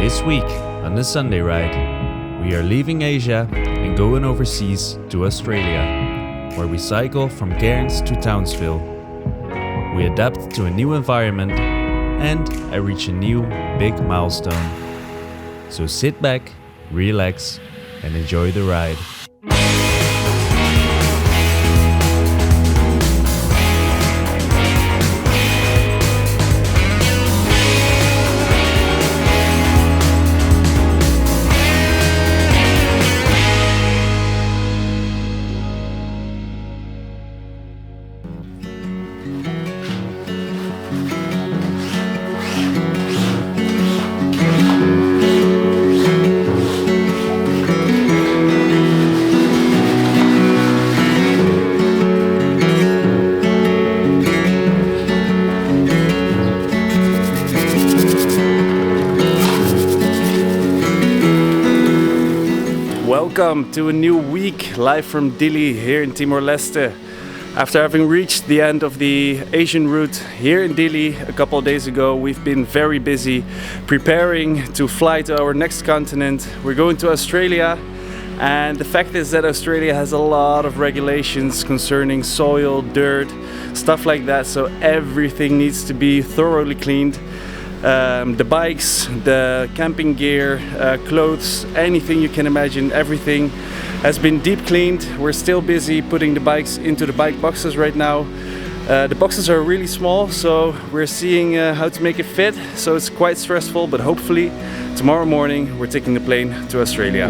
This week on the Sunday Ride, we are leaving Asia and going overseas to Australia, where we cycle from Cairns to Townsville. We adapt to a new environment and I reach a new big milestone. So sit back, relax and enjoy the ride. Welcome to a new week live from Dili here in Timor-Leste. After having reached the end of the Asian route here in Dili a couple of days ago, we've been very busy preparing to fly to our next continent. We're going to Australia, and the fact is that Australia has a lot of regulations concerning soil, dirt, stuff like that, so everything needs to be thoroughly cleaned. The bikes, the camping gear, clothes, anything you can imagine, everything has been deep cleaned. We're still busy putting the bikes into the bike boxes right now. The boxes are really small, so we're seeing how to make it fit. So it's quite stressful, but hopefully tomorrow morning we're taking the plane to Australia.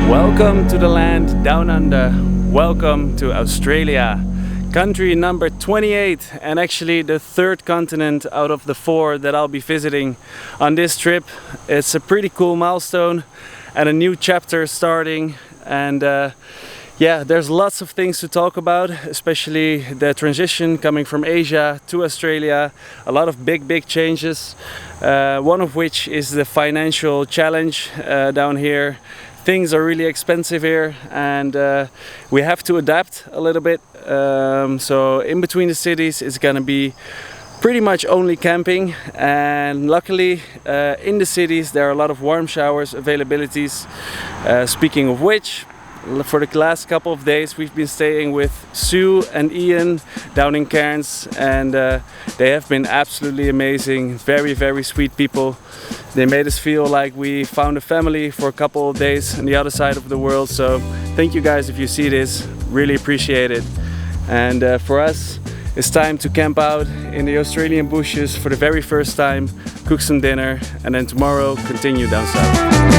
Welcome to the land down under. Welcome to Australia, country number 28, and actually the third continent out of the 4 that I'll be visiting on this trip. It's a pretty cool milestone and a new chapter starting, and yeah, there's lots of things to talk about, especially the transition coming from Asia to Australia. A lot of big changes, one of which is the financial challenge down here. Things are really expensive here, and we have to adapt a little bit. So in between the cities it's gonna be pretty much only camping, and luckily in the cities there are a lot of warm showers availabilities. Speaking of which, for the last couple of days we've been staying with Sue and Ian down in Cairns, and they have been absolutely amazing. Very sweet people. They made us feel like we found a family for a couple of days on the other side of the world. So thank you guys if you see this, really appreciate it. And for us, it's time to camp out in the Australian bushes for the very first time, cook some dinner, and then tomorrow continue down south.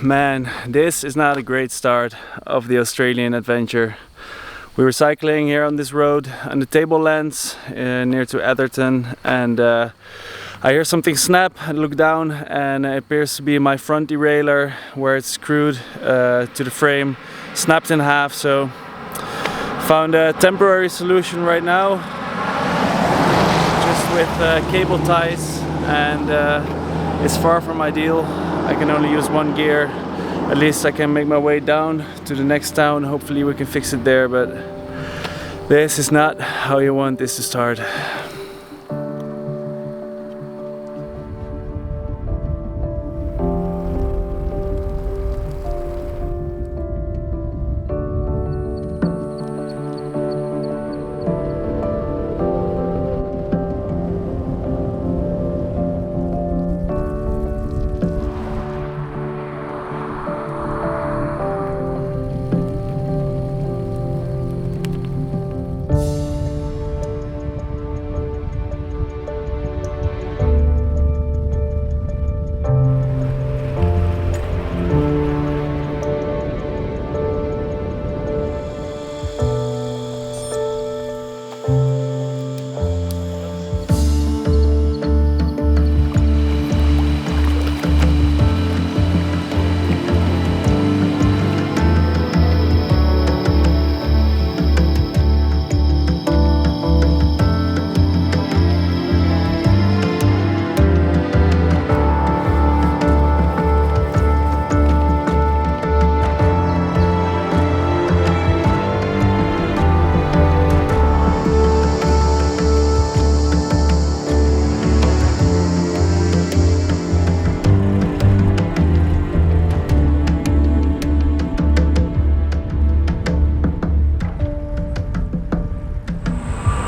man, this is not a great start of the Australian adventure. We were cycling here on this road on the Tablelands near to Atherton, and I hear something snap. I look down and it appears to be my front derailleur where it's screwed to the frame, snapped in half. So found a temporary solution right now, just with cable ties, and it's far from ideal. I can only use one gear. At least I can make my way down to the next town. Hopefully we can fix it there, but this is not how you want this to start.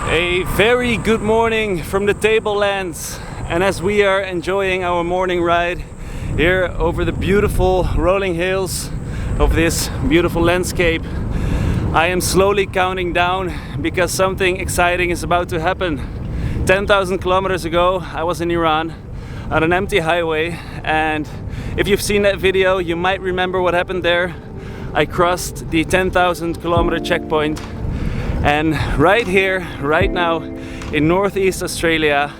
A very good morning from the Tablelands, and as we are enjoying our morning ride here over the beautiful rolling hills of this beautiful landscape, I am slowly counting down because something exciting is about to happen. 10,000 kilometers ago I was in Iran on an empty highway, and if you've seen that video you might remember what happened there. I crossed the 10,000 kilometer checkpoint. And right here, right now, in Northeast Australia,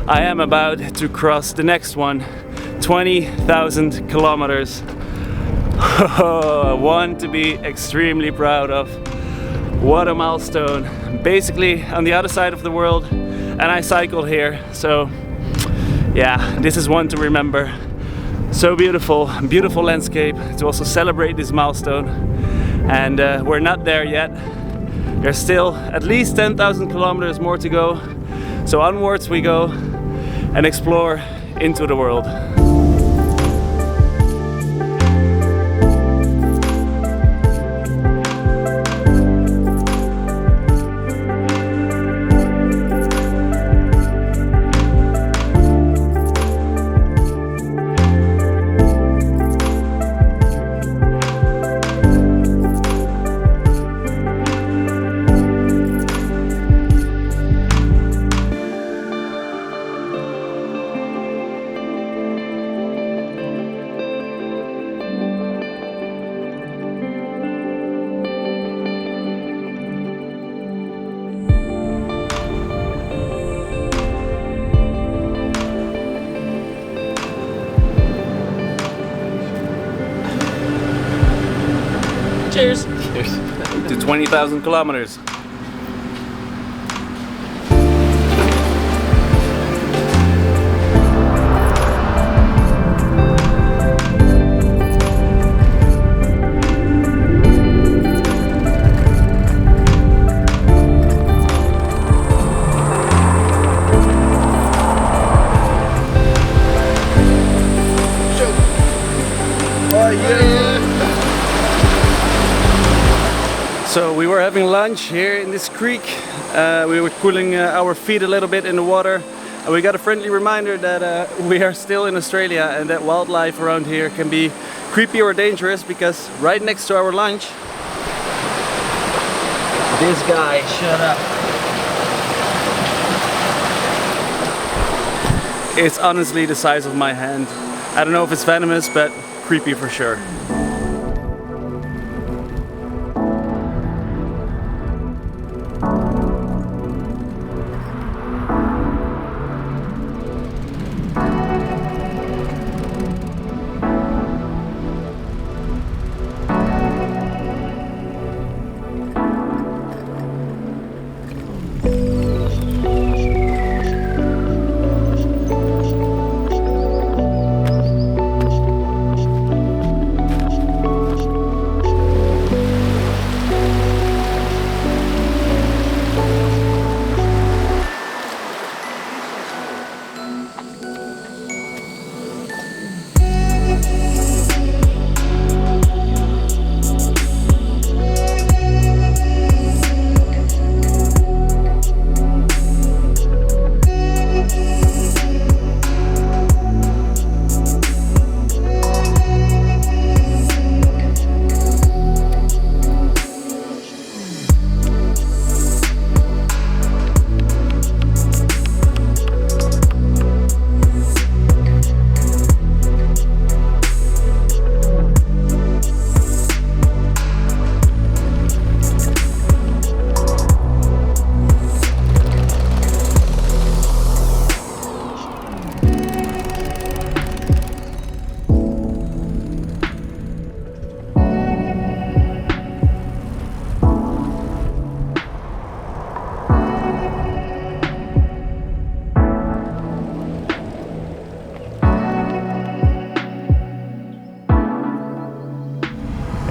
I am about to cross the next one, 20,000 kilometers. One to be extremely proud of. What a milestone. Basically on the other side of the world, and I cycled here. So yeah, this is one to remember. So beautiful, beautiful landscape to also celebrate this milestone. And we're not there yet. There's still at least 10,000 kilometers more to go. So onwards we go and explore into the world. Cheers! Cheers. To 20,000 kilometers. So we were having lunch here in this creek. We were cooling our feet a little bit in the water. And we got a friendly reminder that we are still in Australia and that wildlife around here can be creepy or dangerous, because right next to our lunch, this guy, shut up. It's honestly the size of my hand. I don't know if it's venomous, but creepy for sure.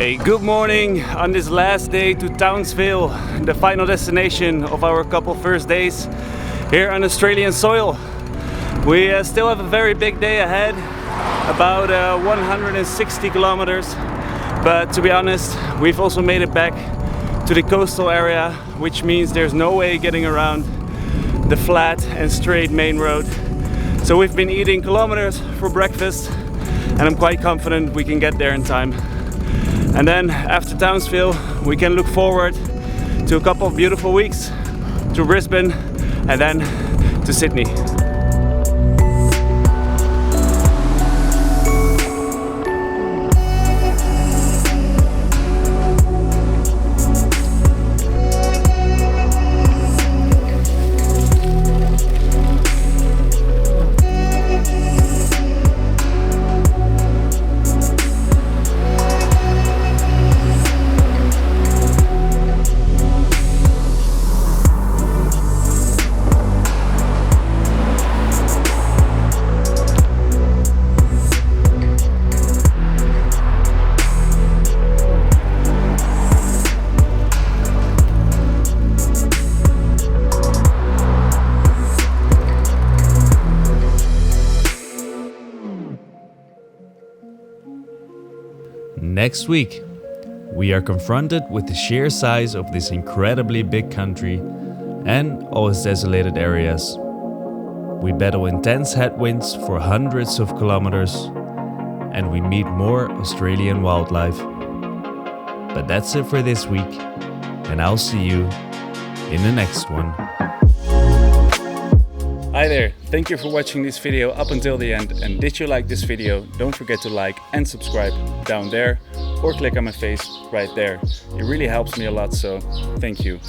Hey, good morning on this last day to Townsville, the final destination of our couple first days here on Australian soil. We still have a very big day ahead, about 160 kilometers, but to be honest, we've also made it back to the coastal area, which means there's no way getting around the flat and straight main road. So we've been eating kilometers for breakfast, and I'm quite confident we can get there in time. And then after Townsville, we can look forward to a couple of beautiful weeks to Brisbane and then to Sydney. Next week, we are confronted with the sheer size of this incredibly big country and all its desolated areas. We battle intense headwinds for hundreds of kilometers and we meet more Australian wildlife. But that's it for this week, and I'll see you in the next one. Hi there, thank you for watching this video up until the end, and did you like this video, don't forget to like and subscribe down there or click on my face right there. It really helps me a lot, so thank you.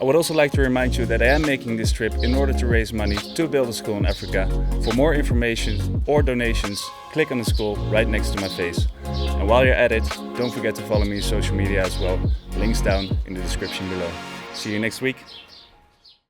I would also like to remind you that I am making this trip in order to raise money to build a school in Africa. For more information or donations, click on the school right next to my face. And while you're at it, don't forget to follow me on social media as well. Links down in the description below. See you next week.